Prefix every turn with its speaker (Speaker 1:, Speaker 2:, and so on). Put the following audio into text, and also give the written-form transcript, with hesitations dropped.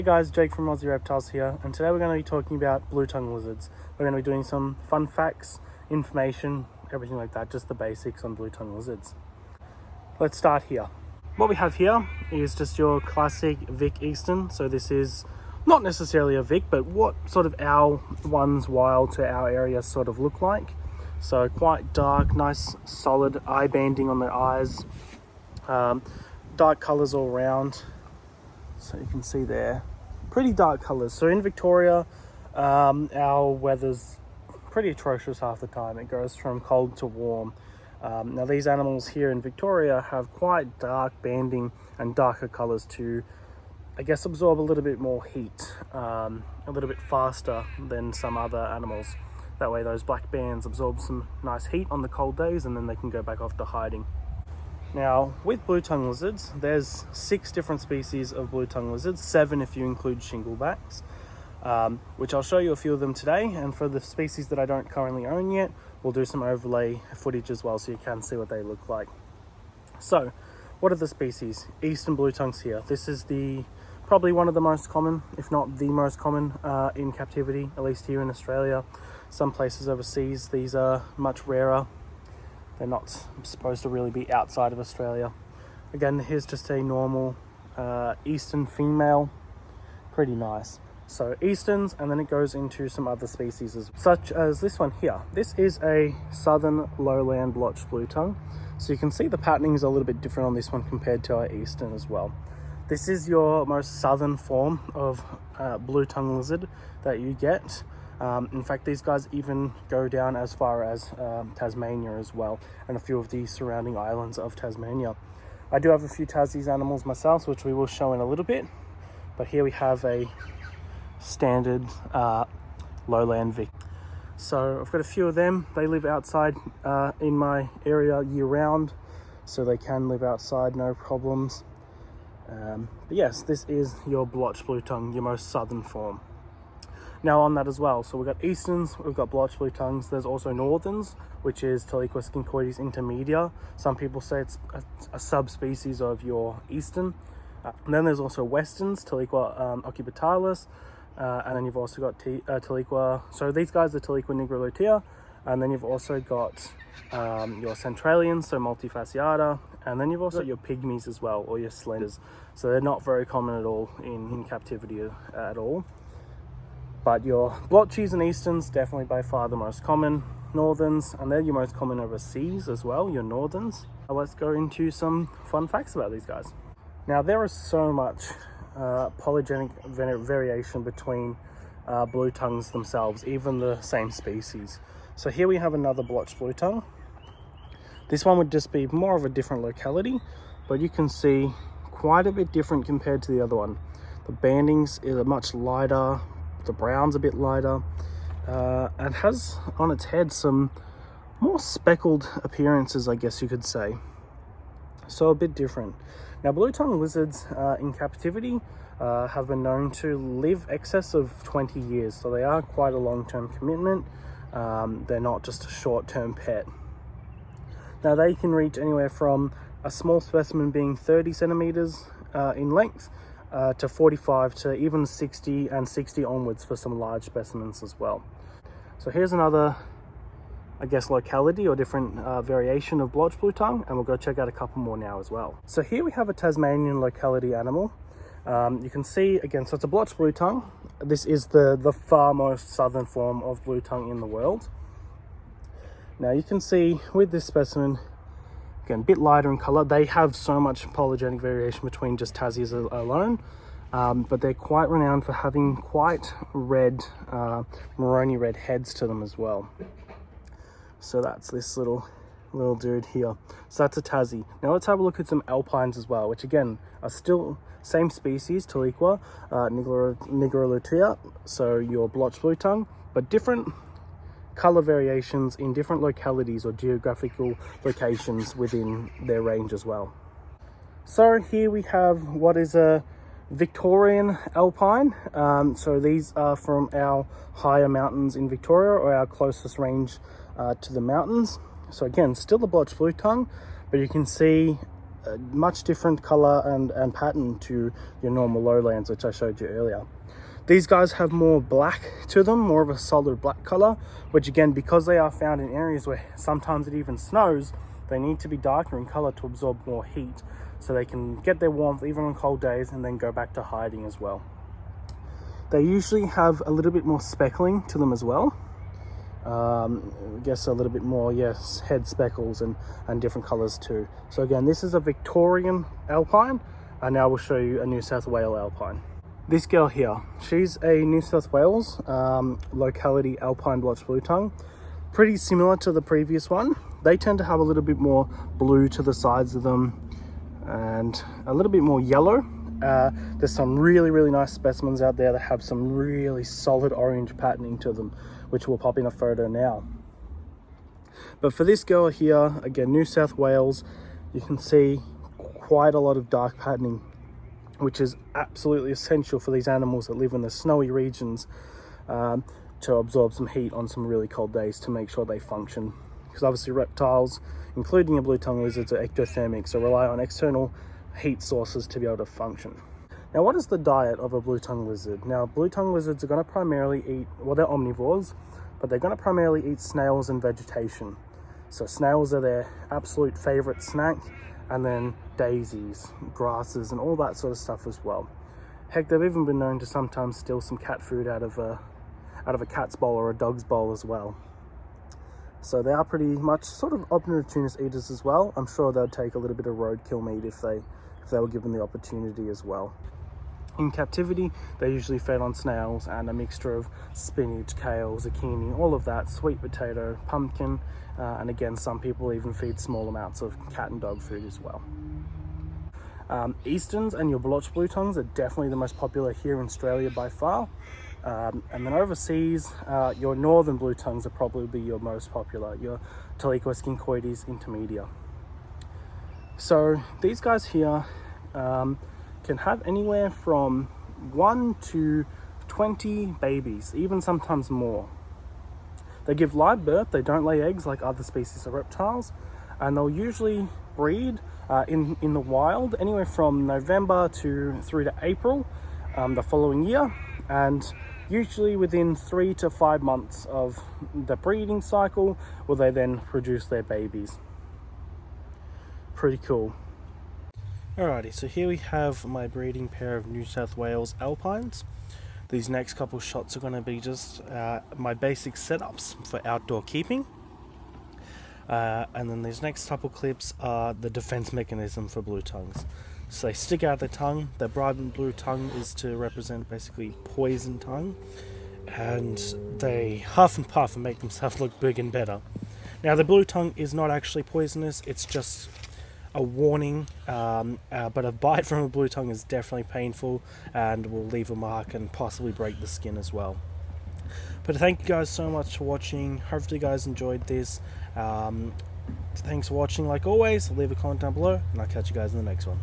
Speaker 1: Hey guys, Jake from Aussie Reptilez here, and today we're going to be talking about blue-tongue lizards. We're going to be doing some fun facts, information, everything like that, just the basics on blue-tongue lizards. Let's start here. What we have here is just your classic Vic Easton. So this is not necessarily a Vic, but what sort of our ones wild to our area sort of look like. So quite dark, nice solid eye banding on the eyes, dark colors all around. So you can see there, pretty dark colors. So in Victoria, our weather's pretty atrocious half the time. It goes from cold to warm. Now these animals here in Victoria have quite dark banding and darker colors to, I guess, absorb a little bit more heat, a little bit faster than some other animals. That way those black bands absorb some nice heat on the cold days, and then they can go back off to hiding. Now, with blue-tongue lizards, there's 6 different species of blue-tongue lizards, 7 if you include shinglebacks, which I'll show you a few of them today. And for the species that I don't currently own yet, we'll do some overlay footage as well so you can see what they look like. So, what are the species? Eastern blue-tongues here. This is probably one of the most common, if not the most common, in captivity, at least here in Australia. Some places overseas, these are much rarer. They're not supposed to really be outside of Australia. Again, here's just a normal Eastern female. Pretty nice. So Easterns, and then it goes into some other species such as this one here. This is a southern lowland blotched blue tongue. So you can see the patterning is a little bit different on this one compared to our Eastern as well. This is your most southern form of blue tongue lizard that you get. In fact, these guys even go down as far as Tasmania as well, and a few of the surrounding islands of Tasmania. I do have a few Tassie's animals myself, which we will show in a little bit, but here we have a standard lowland Vic. So I've got a few of them. They live outside in my area year round, so they can live outside, no problems. But yes, this is your blotched blue tongue, your most southern form. Now on that as well, so we've got Easterns, we've got blotched blue tongues. There's also Northerns, which is Teliqua scincoides intermedia. Some people say it's a subspecies of your Eastern. And then there's also Westerns, Teliqua occipitalis, and then you've also got Teliqua, so these guys are Teliqua nigrolutea, and then you've also got your Centralians, so multifasciata, and then you've also got your pygmies as well, or your slenders. So they're not very common at all in captivity at all. But your blotchies and Easterns, definitely by far the most common. Northerns, and they're your most common overseas as well, your Northerns. Now let's go into some fun facts about these guys. Now there is so much polygenic variation between blue tongues themselves, even the same species. So here we have another blotched blue tongue. This one would just be more of a different locality, but you can see quite a bit different compared to the other one. The bandings are much lighter, the brown's a bit lighter, and has on its head some more speckled appearances, I guess you could say. So a bit different. Now blue-tongue lizards in captivity have been known to live excess of 20 years, so they are quite a long-term commitment. They're not just a short-term pet. Now they can reach anywhere from a small specimen being 30 centimeters in length to 45 to even 60 and 60 onwards for some large specimens as well. So here's another, I guess, locality or different variation of blotched blue tongue, and we'll go check out a couple more now as well. So here we have a Tasmanian locality animal. You can see again, so it's a blotched blue tongue. This is the far most southern form of blue tongue in the world. Now you can see with this specimen, again, a bit lighter in color. They have so much polygenic variation between just Tassies alone, but they're quite renowned for having quite red, maroni red heads to them as well. So that's this little dude here. So that's a Tassie. Now let's have a look at some alpines as well, which again are still same species, Teliqua nigrolutea, so your blotched blue tongue, but different color variations in different localities or geographical locations within their range as well. So here we have what is a Victorian alpine. So these are from our higher mountains in Victoria, or our closest range to the mountains. So again, still the blotched blue tongue, but you can see a much different color and pattern to your normal lowlands, which I showed you earlier. These guys have more black to them, more of a solid black color, which again, because they are found in areas where sometimes it even snows, they need to be darker in color to absorb more heat, so they can get their warmth even on cold days and then go back to hiding as well. They usually have a little bit more speckling to them as well. I guess a little bit more, yes, head speckles and different colors too. So again, this is a Victorian alpine, and now we'll show you a New South Wales alpine. This girl here, she's a New South Wales locality alpine blotched blue tongue. Pretty similar to the previous one. They tend to have a little bit more blue to the sides of them and a little bit more yellow. There's some really nice specimens out there that have some really solid orange patterning to them, which we'll pop in a photo now. But for this girl here, again, New South Wales, you can see quite a lot of dark patterning, which is absolutely essential for these animals that live in the snowy regions to absorb some heat on some really cold days to make sure they function. Because obviously reptiles, including your blue-tongued lizards, are ectothermic, so rely on external heat sources to be able to function. Now, what is the diet of a blue-tongued lizard? Now, blue-tongued lizards are going to primarily eat, well, they're omnivores, but they're going to primarily eat snails and vegetation. So snails are their absolute favorite snack, and then daisies, grasses, and all that sort of stuff as well. Heck, they've even been known to sometimes steal some cat food out of a cat's bowl or a dog's bowl as well. So they are pretty much sort of opportunist eaters as well. I'm sure they'd take a little bit of roadkill meat if they were given the opportunity as well. In captivity, they're usually fed on snails and a mixture of spinach, kale, zucchini, all of that, sweet potato, pumpkin, and again, some people even feed small amounts of cat and dog food as well. Easterns and your blotched blue tongues are definitely the most popular here in Australia by far. And then overseas, your northern blue tongues are probably your most popular, your Taliqua scincoides intermedia. So these guys here can have anywhere from 1 to 20 babies, even sometimes more. They give live birth, they don't lay eggs like other species of reptiles, and they'll usually breed in the wild anywhere from November through to April the following year, and usually within 3 to 5 months of the breeding cycle will they then produce their babies. Pretty cool. Alrighty, so here we have my breeding pair of New South Wales alpines. These next couple shots are going to be just my basic setups for outdoor keeping. And then these next couple clips are the defense mechanism for blue tongues. So they stick out their tongue. Their bright blue tongue is to represent basically poison tongue, and they huff and puff and make themselves look big and better. Now, the blue tongue is not actually poisonous, it's just a warning, but a bite from a blue tongue is definitely painful and will leave a mark and possibly break the skin as well. But thank you guys so much for watching. Hopefully you guys enjoyed this. Thanks for watching. Like always, leave a comment down below, and I'll catch you guys in the next one.